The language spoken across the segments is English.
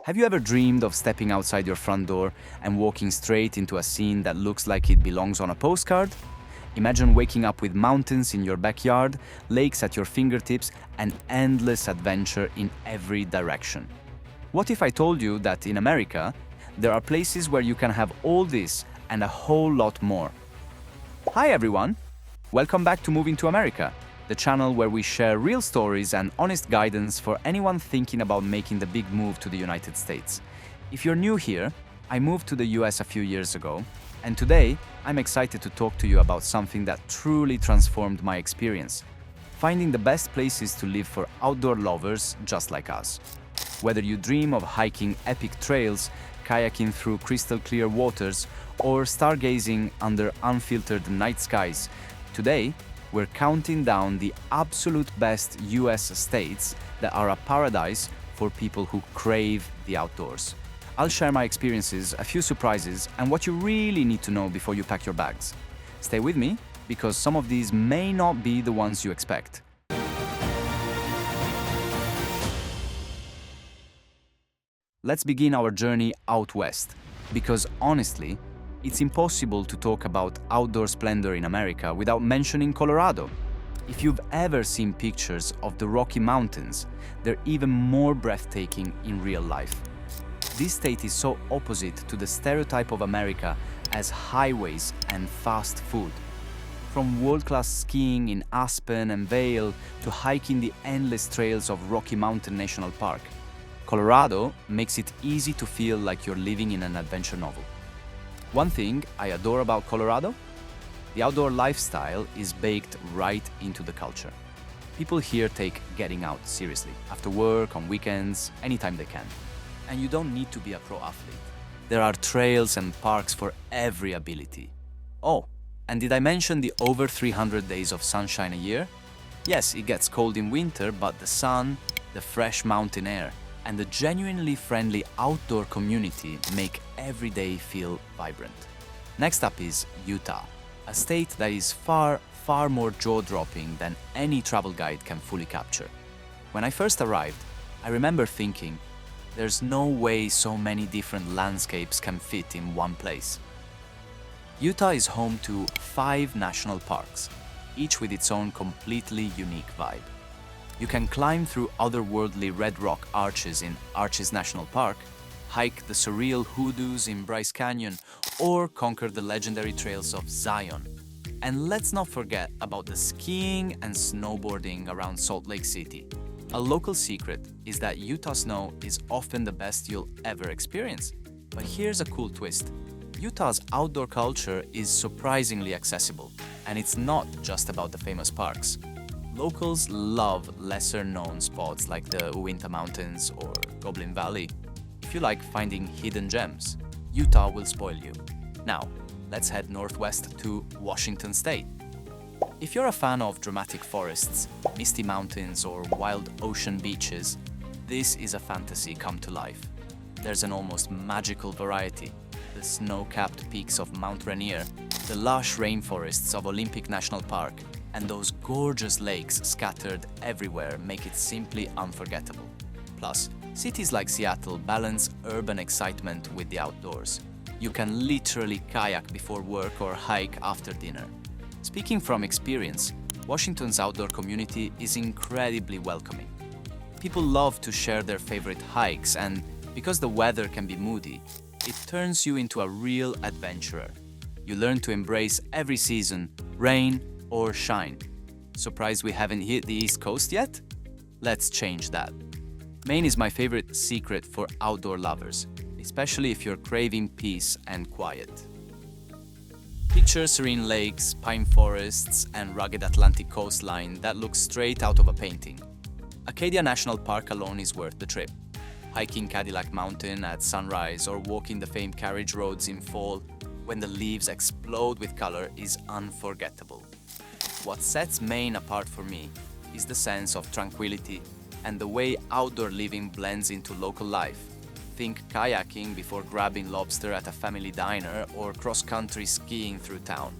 Have you ever dreamed of stepping outside your front door and walking straight into a scene that looks like it belongs on a postcard? Imagine waking up with mountains in your backyard, lakes at your fingertips, and endless adventure in every direction. What if I told you that in America, there are places where you can have all this and a whole lot more? Hi everyone! Welcome back to Moving to America, the channel where we share real stories and honest guidance for anyone thinking about making the big move to the United States. If you're new here, I moved to the US a few years ago, and today I'm excited to talk to you about something that truly transformed my experience: finding the best places to live for outdoor lovers just like us. Whether you dream of hiking epic trails, kayaking through crystal clear waters, or stargazing under unfiltered night skies, today we're counting down the absolute best US states that are a paradise for people who crave the outdoors. I'll share my experiences, a few surprises, and what you really need to know before you pack your bags. Stay with me, because some of these may not be the ones you expect. Let's begin our journey out west, because honestly, it's impossible to talk about outdoor splendor in America without mentioning Colorado. If you've ever seen pictures of the Rocky Mountains, they're even more breathtaking in real life. This state is so opposite to the stereotype of America as highways and fast food. From world-class skiing in Aspen and Vail to hiking the endless trails of Rocky Mountain National Park, Colorado makes it easy to feel like you're living in an adventure novel. One thing I adore about Colorado? The outdoor lifestyle is baked right into the culture. People here take getting out seriously, after work, on weekends, anytime they can. And you don't need to be a pro athlete. There are trails and parks for every ability. Oh, and did I mention the over 300 days of sunshine a year? Yes, it gets cold in winter, but the sun, the fresh mountain air, and the genuinely friendly outdoor community make every day feel vibrant. Next up is Utah, a state that is far more jaw-dropping than any travel guide can fully capture. When I first arrived, I remember thinking, there's no way so many different landscapes can fit in one place. Utah is home to 5 national parks, each with its own completely unique vibe. You can climb through otherworldly red rock arches in Arches National Park, hike the surreal hoodoos in Bryce Canyon, or conquer the legendary trails of Zion. And let's not forget about the skiing and snowboarding around Salt Lake City. A local secret is that Utah snow is often the best you'll ever experience. But here's a cool twist. Utah's outdoor culture is surprisingly accessible, and it's not just about the famous parks. Locals love lesser-known spots like the Uinta Mountains or Goblin Valley. If you like finding hidden gems, Utah will spoil you. Now, let's head northwest to Washington State. If you're a fan of dramatic forests, misty mountains, or wild ocean beaches, this is a fantasy come to life. There's an almost magical variety: the snow-capped peaks of Mount Rainier, the lush rainforests of Olympic National Park, and those gorgeous lakes scattered everywhere make it simply unforgettable. Plus, cities like Seattle balance urban excitement with the outdoors. You can literally kayak before work or hike after dinner. Speaking from experience, Washington's outdoor community is incredibly welcoming. People love to share their favorite hikes, and because the weather can be moody, it turns you into a real adventurer. You learn to embrace every season, rain or shine. Surprised we haven't hit the East Coast yet? Let's change that. Maine is my favorite secret for outdoor lovers, especially if you're craving peace and quiet. Picture serene lakes, pine forests, and rugged Atlantic coastline that looks straight out of a painting. Acadia National Park alone is worth the trip. Hiking Cadillac Mountain at sunrise or walking the famed carriage roads in fall when the leaves explode with color is unforgettable. What sets Maine apart for me is the sense of tranquility and the way outdoor living blends into local life. Think kayaking before grabbing lobster at a family diner or cross-country skiing through town.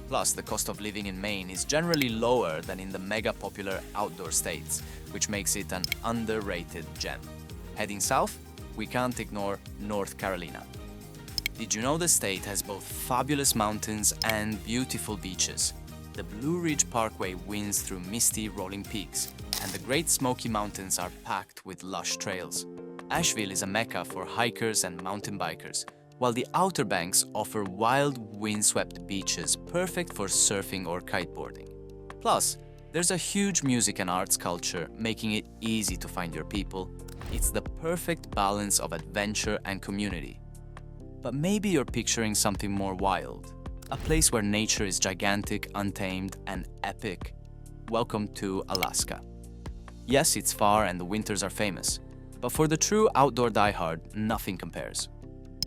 Plus, the cost of living in Maine is generally lower than in the mega-popular outdoor states, which makes it an underrated gem. Heading south, we can't ignore North Carolina. Did you know the state has both fabulous mountains and beautiful beaches? The Blue Ridge Parkway winds through misty, rolling peaks, and the Great Smoky Mountains are packed with lush trails. Asheville is a mecca for hikers and mountain bikers, while the Outer Banks offer wild, windswept beaches perfect for surfing or kiteboarding. Plus, there's a huge music and arts culture, making it easy to find your people. It's the perfect balance of adventure and community. But maybe you're picturing something more wild, a place where nature is gigantic, untamed, and epic. Welcome to Alaska. Yes, it's far and the winters are famous, but for the true outdoor diehard, nothing compares.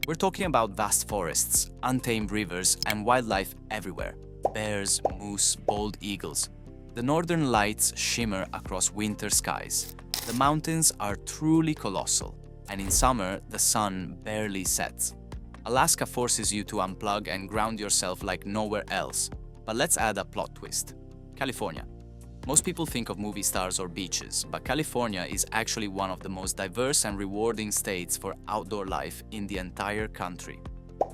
We're talking about vast forests, untamed rivers, and wildlife everywhere. Bears, moose, bald eagles. The northern lights shimmer across winter skies. The mountains are truly colossal, and in summer, the sun barely sets. Alaska forces you to unplug and ground yourself like nowhere else. But let's add a plot twist. California. Most people think of movie stars or beaches, but California is actually one of the most diverse and rewarding states for outdoor life in the entire country.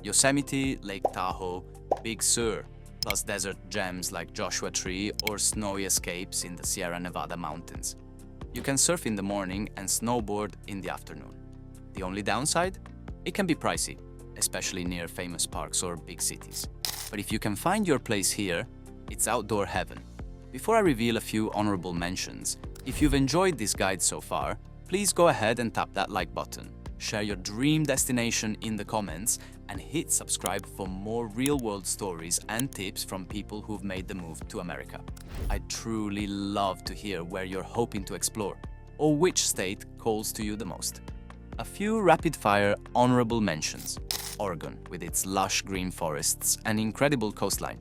Yosemite, Lake Tahoe, Big Sur, plus desert gems like Joshua Tree or snowy escapes in the Sierra Nevada mountains. You can surf in the morning and snowboard in the afternoon. The only downside? It can be pricey, especially near famous parks or big cities. But if you can find your place here, it's outdoor heaven. Before I reveal a few honorable mentions, if you've enjoyed this guide so far, please go ahead and tap that like button, share your dream destination in the comments, and hit subscribe for more real-world stories and tips from people who've made the move to America. I'd truly love to hear where you're hoping to explore, or which state calls to you the most. A few rapid-fire honorable mentions. Oregon, with its lush green forests and incredible coastline.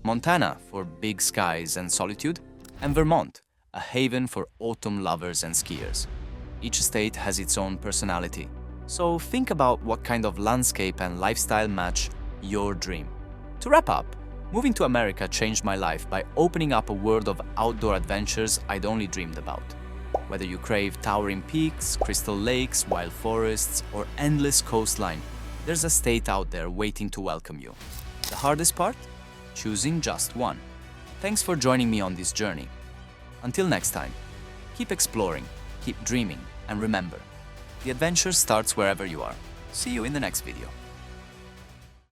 Montana, for big skies and solitude. And Vermont, a haven for autumn lovers and skiers. Each state has its own personality, so think about what kind of landscape and lifestyle match your dream. To wrap up, moving to America changed my life by opening up a world of outdoor adventures I'd only dreamed about. Whether you crave towering peaks, crystal lakes, wild forests, or endless coastline, there's a state out there waiting to welcome you. The hardest part? Choosing just one. Thanks for joining me on this journey. Until next time, keep exploring, keep dreaming, and remember, the adventure starts wherever you are. See you in the next video.